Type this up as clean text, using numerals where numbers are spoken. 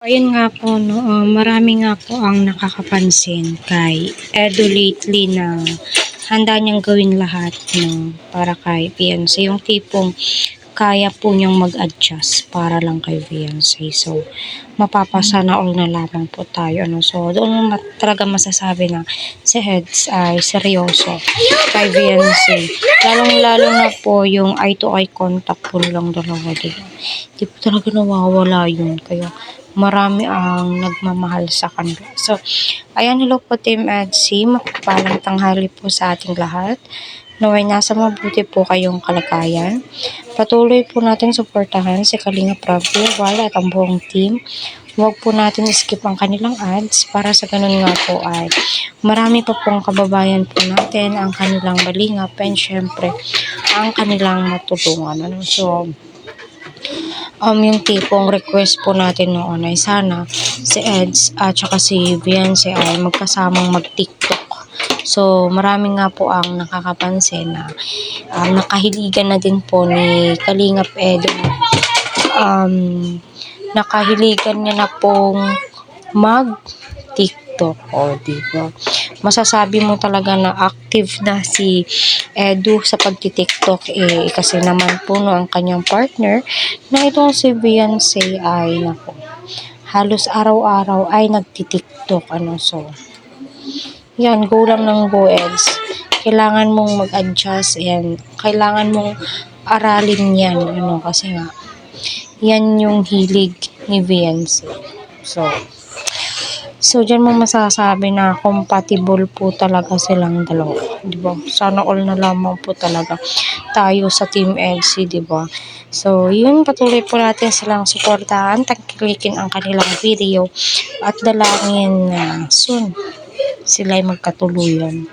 Ayun nga po 'no, marami nga po ang nakakapansin kay Edo lately na handa niyang gawin lahat 'no, para kay fiance. Yung tipong kaya po niyang mag-adjust para lang kay fiance. So, mapapasana all na lamang po tayo ano. So, doon mo talaga masasabi na si Heads ay seryoso kay fiance. Lalong-lalo na po yung eye to eye contact po nilang dalawa, 'di ba? 'Di po talaga nawawala yun kaya marami ang nagmamahal sa kanila. So, ayan, hello po Team EDSI. Mapagpalang tanghali po sa ating lahat. Naway nasa mabuti po kayong kalagayan. Patuloy po natin suportahan si Kalinga Prab, Wala at ang buong team. Huwag po natin skip ang kanilang ads para sa ganun nga po ay marami pa pong kababayan po natin ang kanilang balingap and syempre ang kanilang matulungan. Ano? So, yung tipong request po natin noon ay sana si Eds at saka si Beyonce ay magkasamang mag-TikTok. So, marami nga po ang nakakapansin na nakahiligan na din po ni Kalingap Edo. Nakahiligan niya na pong mag-TikTok. O, diba? Masasabi mo talaga na active na si Edu sa pagti-TikTok kasi naman po no ang kanyang partner na itong si Beyonce ay nako halos araw-araw ay nagti-TikTok ano. So yan, go lang ng go Eds, kailangan mong mag-adjust, yan, kailangan mong aralin yan ano kasi nga yan yung hilig ni Beyonce. So, dyan mo masasabi na compatible po talaga silang dalawa, di ba? Sana all na lamang po talaga tayo sa Team EDSI, di ba? So, yun, patuloy po natin silang suportahan, tagkilikin ang kanilang video at dalangin na soon sila ay magkatuluyan.